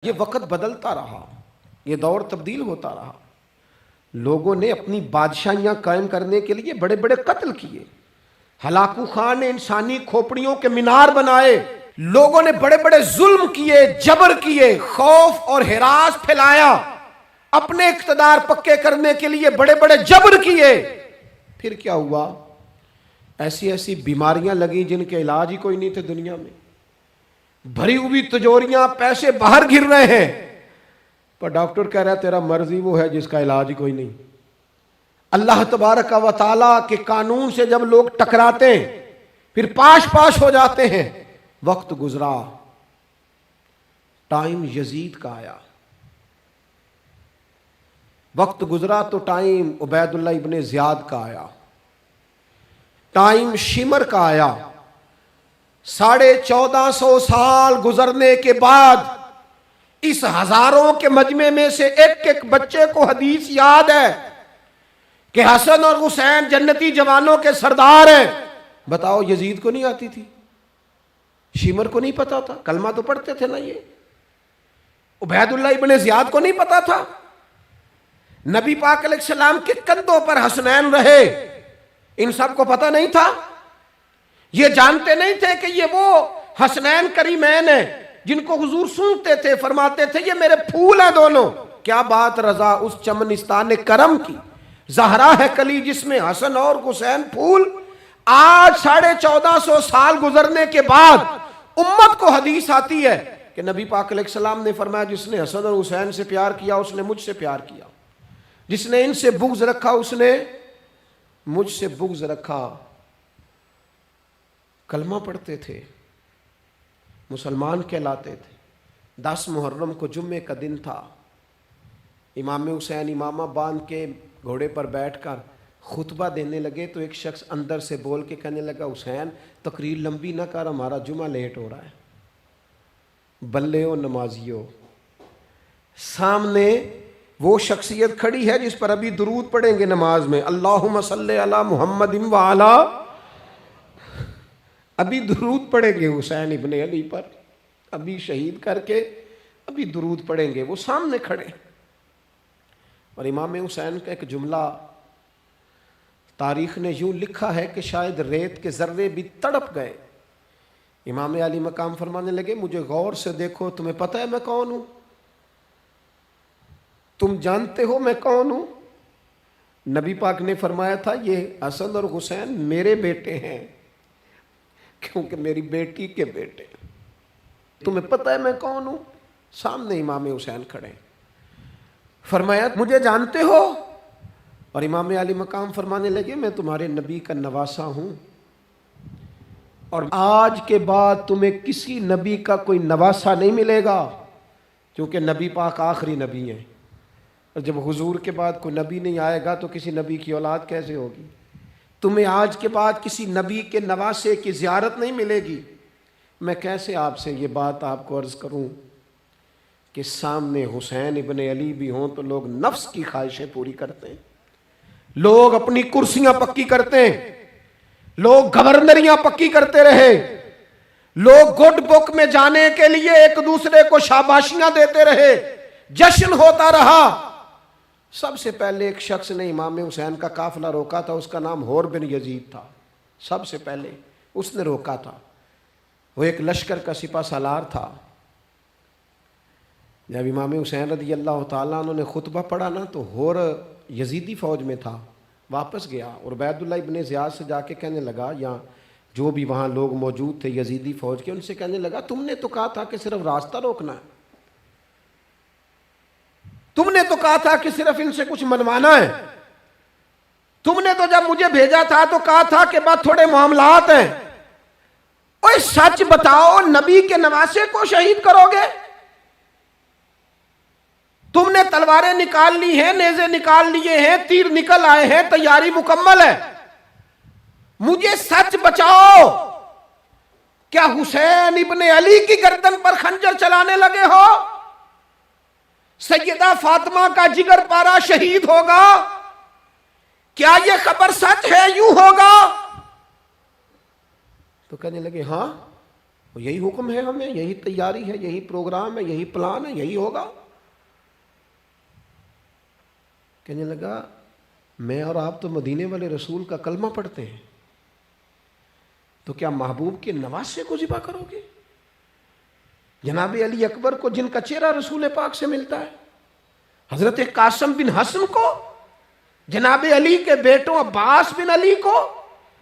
یہ وقت بدلتا رہا، یہ دور تبدیل ہوتا رہا، لوگوں نے اپنی بادشاہیاں قائم کرنے کے لیے بڑے بڑے قتل کیے، ہلاکو خان نے انسانی کھوپڑیوں کے مینار بنائے، لوگوں نے بڑے بڑے ظلم کیے، جبر کیے، خوف اور ہراس پھیلایا، اپنے اقتدار پکے کرنے کے لیے بڑے بڑے جبر کیے۔ پھر کیا ہوا؟ ایسی ایسی بیماریاں لگیں جن کے علاج ہی کوئی نہیں تھے دنیا میں، بھری ہوئی تجوریاں، پیسے باہر گر رہے ہیں، پر ڈاکٹر کہہ رہا ہے تیرا مرض ہی وہ ہے جس کا علاج ہی کوئی نہیں۔ اللہ تبارک و تعالیٰ کے قانون سے جب لوگ ٹکراتے ہیں پھر پاش پاش ہو جاتے ہیں۔ وقت گزرا، ٹائم یزید کا آیا، وقت گزرا تو ٹائم عبید اللہ ابن زیاد کا آیا، ٹائم شمر کا آیا۔ 1450 سال گزرنے کے بعد اس ہزاروں کے مجمع میں سے ایک ایک بچے کو حدیث یاد ہے کہ حسن اور حسین جنتی جوانوں کے سردار ہیں۔ بتاؤ، یزید کو نہیں آتی تھی؟ شمر کو نہیں پتا تھا؟ کلمہ تو پڑھتے تھے نا یہ؟ عبید اللہ ابن زیاد کو نہیں پتا تھا؟ نبی پاک علیہ السلام کے کندھوں پر حسنین رہے، ان سب کو پتہ نہیں تھا؟ یہ جانتے نہیں تھے کہ یہ وہ حسنین کریمین ہیں جن کو حضور سنتے تھے، فرماتے تھے یہ میرے پھول ہیں دونوں؟ کیا بات رضا اس چمنستان کرم کی، زہرا ہے کلی جس میں حسن اور حسین پھول۔ آج 1450 سال گزرنے کے بعد امت کو حدیث آتی ہے کہ نبی پاک علیہ السلام نے فرمایا جس نے حسن اور حسین سے پیار کیا اس نے مجھ سے پیار کیا، جس نے ان سے بغض رکھا اس نے مجھ سے بغض رکھا۔ کلمہ پڑھتے تھے، مسلمان کہلاتے تھے۔ 10 محرم کو جمعے کا دن تھا، امام حسین امامہ باندھ کے گھوڑے پر بیٹھ کر خطبہ دینے لگے تو ایک شخص اندر سے بول کے کہنے لگا حسین تقریر لمبی نہ کر، ہمارا جمعہ لیٹ ہو رہا ہے۔ بلے و نمازیوں، سامنے وہ شخصیت کھڑی ہے جس پر ابھی درود پڑھیں گے نماز میں، اللہم صلی علی محمد وعلی، ابھی درود پڑھیں گے حسین ابن علی پر، ابھی شہید کر کے ابھی درود پڑھیں گے، وہ سامنے کھڑے۔ اور امام حسین کا ایک جملہ تاریخ نے یوں لکھا ہے کہ شاید ریت کے ذرے بھی تڑپ گئے۔ امام علی مقام فرمانے لگے مجھے غور سے دیکھو، تمہیں پتہ ہے میں کون ہوں؟ تم جانتے ہو میں کون ہوں؟ نبی پاک نے فرمایا تھا یہ حسن اور حسین میرے بیٹے ہیں کیونکہ میری بیٹی کے بیٹے۔ تمہیں پتہ ہے میں کون ہوں؟ سامنے امام حسین کھڑے، فرمایا مجھے جانتے ہو؟ اور امام علی مقام فرمانے لگے میں تمہارے نبی کا نواسا ہوں، اور آج کے بعد تمہیں کسی نبی کا کوئی نواسا نہیں ملے گا، کیونکہ نبی پاک آخری نبی ہیں، اور جب حضور کے بعد کوئی نبی نہیں آئے گا تو کسی نبی کی اولاد کیسے ہوگی؟ تمہیں آج کے بعد کسی نبی کے نواسے کی زیارت نہیں ملے گی۔ میں کیسے آپ سے یہ بات آپ کو عرض کروں کہ سامنے حسین ابن علی بھی ہوں تو لوگ نفس کی خواہشیں پوری کرتے ہیں، لوگ اپنی کرسیاں پکی کرتے ہیں، لوگ گورنریاں پکی کرتے رہے، لوگ گڈ بک میں جانے کے لیے ایک دوسرے کو شاباشیاں دیتے رہے، جشن ہوتا رہا۔ سب سے پہلے ایک شخص نے امام حسین کا قافلہ روکا تھا، اس کا نام حور بن یزید تھا، سب سے پہلے اس نے روکا تھا، وہ ایک لشکر کا سپہ سالار تھا۔ جب امام حسین رضی اللہ تعالیٰ عنہ نے خطبہ پڑھا نا تو حور یزیدی فوج میں تھا، واپس گیا اور عبید اللہ ابن زیاد سے جا کے کہنے لگا، یا جو بھی وہاں لوگ موجود تھے یزیدی فوج کے، ان سے کہنے لگا تم نے تو کہا تھا کہ صرف راستہ روکنا ہے، تم نے تو کہا تھا کہ صرف ان سے کچھ منوانا ہے، تم نے تو جب مجھے بھیجا تھا تو کہا تھا کہ بعد تھوڑے معاملات ہیں، اوہ سچ بتاؤ نبی کے نواسے کو شہید کرو گے؟ تم نے تلواریں نکال لی ہیں، نیزے نکال لیے ہیں، تیر نکل آئے ہیں، تیاری مکمل ہے، مجھے سچ بچاؤ، کیا حسین ابن علی کی گردن پر خنجر چلانے لگے ہو؟ سیدہ فاطمہ کا جگر پارا شہید ہوگا، کیا یہ خبر سچ ہے؟ یوں ہوگا؟ تو کہنے لگے ہاں تو یہی حکم ہے ہمیں، یہی تیاری ہے، یہی پروگرام ہے، یہی پلان ہے، یہی ہوگا۔ کہنے لگا میں اور آپ تو مدینے والے رسول کا کلمہ پڑھتے ہیں، تو کیا محبوب کے نواسے کو ذبح کرو گے؟ جناب علی اکبر کو، جن کا چہرہ رسول پاک سے ملتا ہے، حضرت قاسم بن حسن کو، جناب علی کے بیٹوں عباس بن علی کو،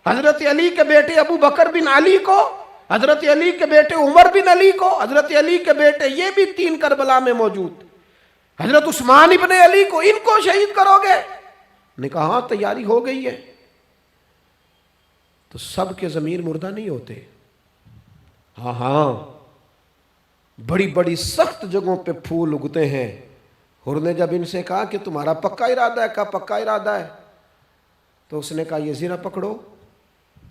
حضرت علی کے بیٹے ابو بکر بن علی کو، حضرت علی کے بیٹے عمر بن علی کو، حضرت علی کے بیٹے یہ بھی 3 کربلا میں موجود، حضرت عثمان ابن علی کو، ان کو شہید کرو گے؟ نے کہا ہاں تیاری ہو گئی ہے۔ تو سب کے ضمیر مردہ نہیں ہوتے، ہاں ہاں بڑی بڑی سخت جگہوں پہ پھول اگتے ہیں۔ حر نے جب ان سے کہا کہ تمہارا پکا ارادہ ہے، کہا پکا ارادہ ہے، تو اس نے کہا یہ زیرہ پکڑو،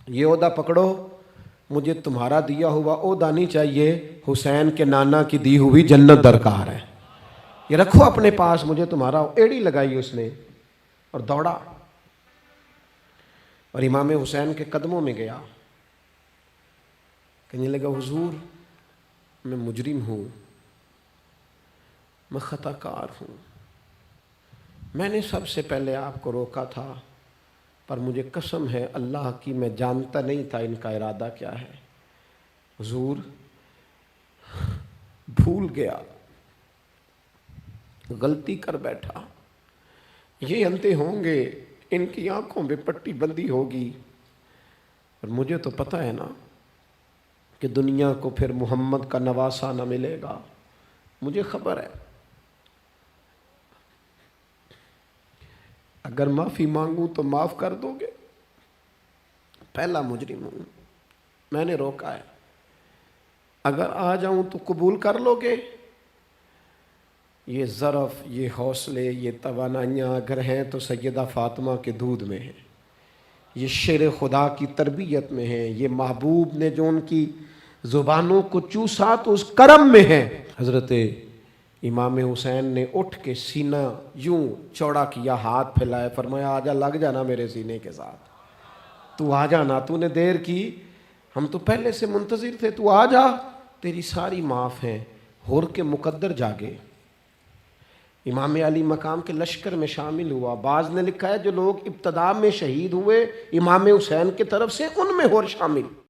یہ عہدہ پکڑو، مجھے تمہارا دیا ہوا عہدہ نہیں چاہیے، حسین کے نانا کی دی ہوئی جنت درکار ہے، یہ رکھو اپنے پاس، مجھے تمہارا۔ ایڑی لگائی اس نے اور دوڑا اور امام حسین کے قدموں میں گیا، کہنے لگا حضور میں مجرم ہوں، میں خطا کار ہوں، میں نے سب سے پہلے آپ کو روکا تھا، پر مجھے قسم ہے اللہ کی میں جانتا نہیں تھا ان کا ارادہ کیا ہے، حضور بھول گیا، غلطی کر بیٹھا، یہ اندھے ہوں گے، ان کی آنکھوں میں پٹی بندی ہوگی، اور مجھے تو پتہ ہے نا کہ دنیا کو پھر محمد کا نواسہ نہ ملے گا، مجھے خبر ہے، اگر معافی مانگوں تو معاف کر دو گے، پہلا مجرم ہوں، میں نے روکا ہے، اگر آ جاؤں تو قبول کر لو گے؟ یہ ظرف، یہ حوصلے، یہ توانائیاں اگر ہیں تو سیدہ فاطمہ کے دودھ میں ہیں، یہ شیر خدا کی تربیت میں ہیں، یہ محبوب نے جو ان کی زبانوں کو چوسا تو اس کرم میں ہے۔ حضرت امام حسین نے اٹھ کے سینہ یوں چوڑا کیا، ہاتھ پھیلائے، فرمایا آجا، لگ جانا میرے سینے کے ساتھ، تو آ جانا، تو نے دیر کی، ہم تو پہلے سے منتظر تھے، تو آ جا، تیری ساری معاف ہیں۔ حر کے مقدر جاگے، امام علی مقام کے لشکر میں شامل ہوا۔ بعض نے لکھا ہے جو لوگ ابتدا میں شہید ہوئے امام حسین کی طرف سے، ان میں حر شامل۔